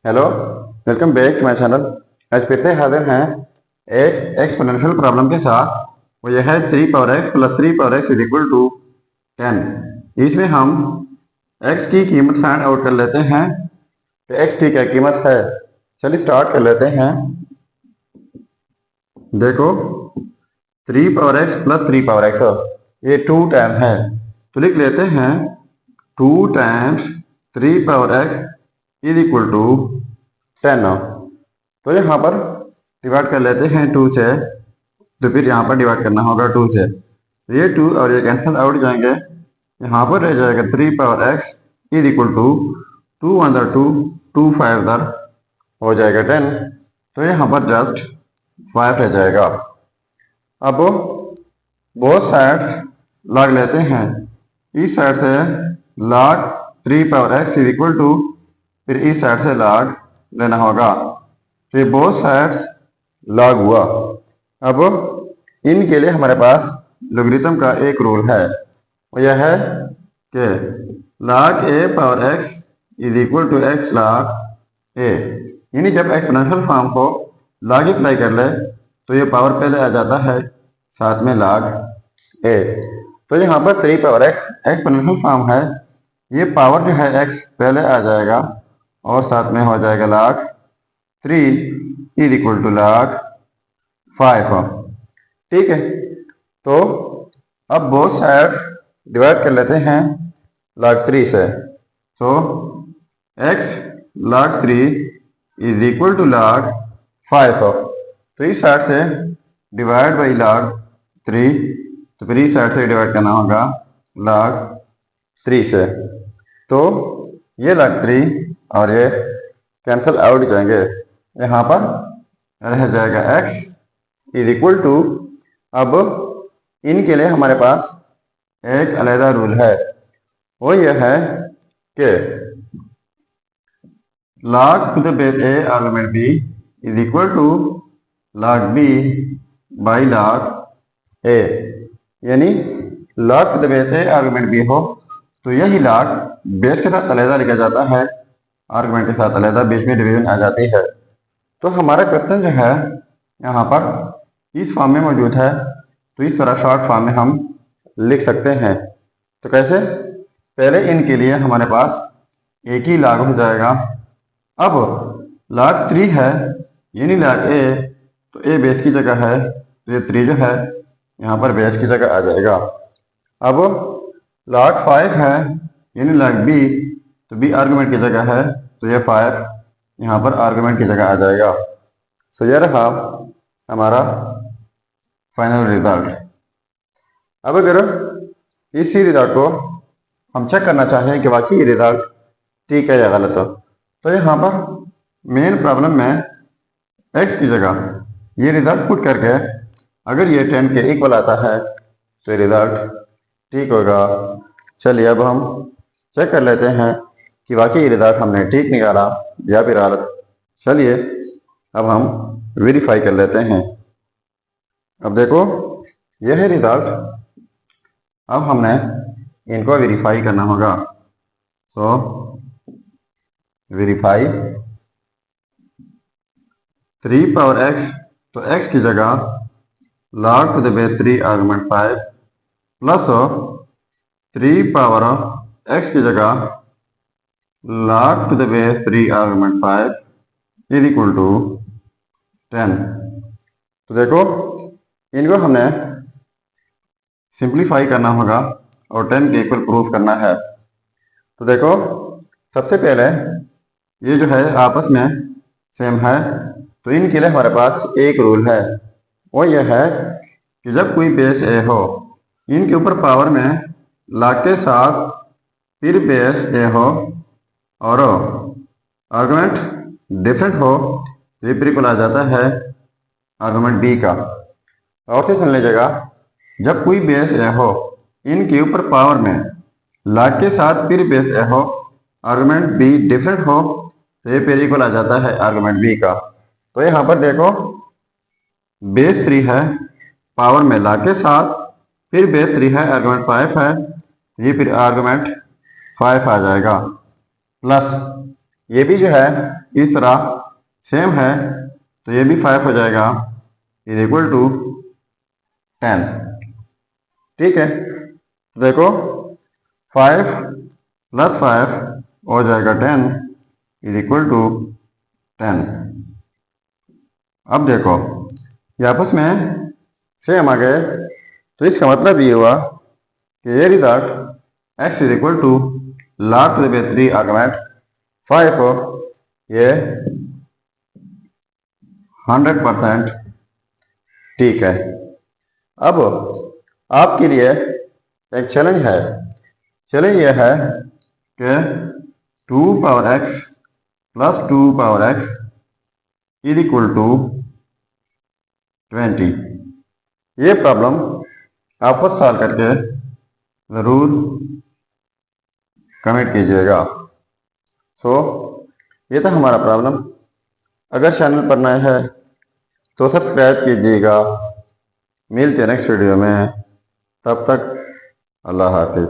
Hello, welcome back to my channel. आज फिर से हाजिर हैं एक एक्सपोनेंशियल प्रॉब्लम के साथ। वो यह है 3 power x plus 3 power x is equal to 10। इसमें हम एक्स की कीमत फाइंड आउट कर लेते हैं। तो एक्स की क्या कीमत है, चलिए स्टार्ट कर लेते हैं। देखो, 3 power x plus 3 power x ये 2 टाइम है, तो लिख लेते हैं 2 times 3 power x is equal to 10। तो यहाँ पर डिवाइड कर लेते हैं 2 से, तो फिर यहाँ पर डिवाइड करना होगा 2 से। तो ये 2 और ये कैंसिल आउट जाएंगे। यहाँ पर रह जाएगा 3 power x is equal to 2 one दर 2, 2 5 दर हो जाएगा 10। तो यहाँ पर जस्ट 5 रह जाएगा। अब बोथ साइड्स लॉग लेते हैं। इस साइड से log 3 power x is equal to, फिर इस साइड से लॉग लेना होगा। तो ये बोथ साइड्स लॉग हुआ। अब इनके लिए हमारे पास लोगरिथम का एक रूल है, वो यह है कि log a power x is equal to x log a। यानी जब एक्सपोनेंशियल फॉर्म को लॉगिफाई कर ले तो ये पावर पहले आ जाता है, साथ में log a। तो यहाँ पर 3 पावर x एक्सपोनेंशियल फॉर्म है, ये पावर जो है x पहले आ जाएगा और साथ में हो जाएगा log 3 is equal to log 5। ठीक है, तो अब बोथ साइड्स डिवाइड कर लेते हैं log 3 से। तो x log 3 is equal to log 5। तो इस साइड से डिवाइड बाई log 3, तो फिर इस साइड से डिवाइड करना होगा log 3 से। तो ये log 3 और ये कैंसिल आउट जाएंगे। यहाँ पर रह जाएगा x इज इक्वल टू, अब इनके लिए हमारे पास एक अलग रूल है, वो यह है कि log to the base a argument b is equal to log b by log a। यानी log to the base a argument b हो तो यही log बेस के साथ अलग लिखा जाता है, आर्गुमेंट के साथ अलग, बीच में डिवीजन आ जाती है। तो हमारा क्वेश्चन जो है यहाँ पर इस फॉर्म में मौजूद है, तो इस तरह शॉर्ट फॉर्म में हम लिख सकते हैं। तो कैसे, पहले इनके लिए हमारे पास एक ही log हो जाएगा। अब log 3 है, यानी log a, तो a बेस की जगह है, तो ये 3 जो है यहाँ पर बेस की जगह आ जाएगा। अब log 5 है, यानी log b, तो b आर्गुमेंट की जगह है, तो ये 5 यहाँ पर आर्गुमेंट की जगह आ जाएगा। सो ये रहा हमारा फाइनल रिजल्ट। अब अगर इसी रिजल्ट को हम चेक करना चाहें कि वाकई ये रिजल्ट ठीक है या गलत हो, तो यहाँ पर मेन प्रॉब्लम में x की जगह ये रिजल्ट पुट करके अगर ये 10 के इक्वल आता है तो रिजल्ट ठीक होगा। चलिए अब हम चेक कर लेते हैं कि वाकई रिजल्ट हमने ठीक निकाला या फिर गलत। चलिए अब हम वेरीफाई कर लेते हैं। अब देखो, यह है रिजल्ट। अब हमने इनको वेरीफाई करना होगा। तो वेरीफाई 3 पावर x, तो x की जगह log to the base 3 argument 5 plus 3 power x की जगह log to the base 3 argument 5 is equal to 10। तो देखो, इनको हमने सिंप्लीफाई करना होगा और 10 के इक्वल प्रूफ करना है। तो देखो, सबसे पहले ये जो है आपस में सेम है, तो इनके लिए हमारे पास एक रूल है, वो यह है कि जब कोई बेस ए हो, इनके ऊपर पावर में log के साथ फिर बेस ए हो और आर्गुमेंट डिफरेंट हो, तो ये इक्वल आ जाता है आर्गुमेंट बी का। और से सुन लीजिएगा, जब कोई बेस ए हो, इनके ऊपर पावर में log के साथ फिर बेस ए हो, आर्गुमेंट बी डिफरेंट हो, तो ये फिर इक्वल आ जाता है आर्गुमेंट बी का। तो यहाँ पर देखो, बेस 3 है, पावर में log के साथ फिर बेस 3 है, आर्गुमेंट 5 है, ये फिर आर्गुमेंट 5 आ जाएगा प्लस ये भी जो है इस तरह सेम है, तो ये भी 5 हो जाएगा इज इक्वल टू 10। ठीक है, तो देखो 5 प्लस 5 हो जाएगा 10 इज इक्वल टू 10। अब देखो ये आपस में सेम आ गए, तो इसका मतलब ये हुआ कि ये result x is equal to log to the base 3 argument 5 हो, ये 100% ठीक है। अब आपके लिए एक चैलेंज है। चैलेंज ये है कि 2 power x plus 2 power x is equal to 20। ये प्रॉब्लम आप खुद सॉल्व करके ज़रूर कमेंट कीजिएगा। सो ये था हमारा प्रॉब्लम। अगर चैनल पर नए हैं तो सब्सक्राइब कीजिएगा। मिलते हैं नेक्स्ट वीडियो में, तब तक अल्लाह हाफिज़।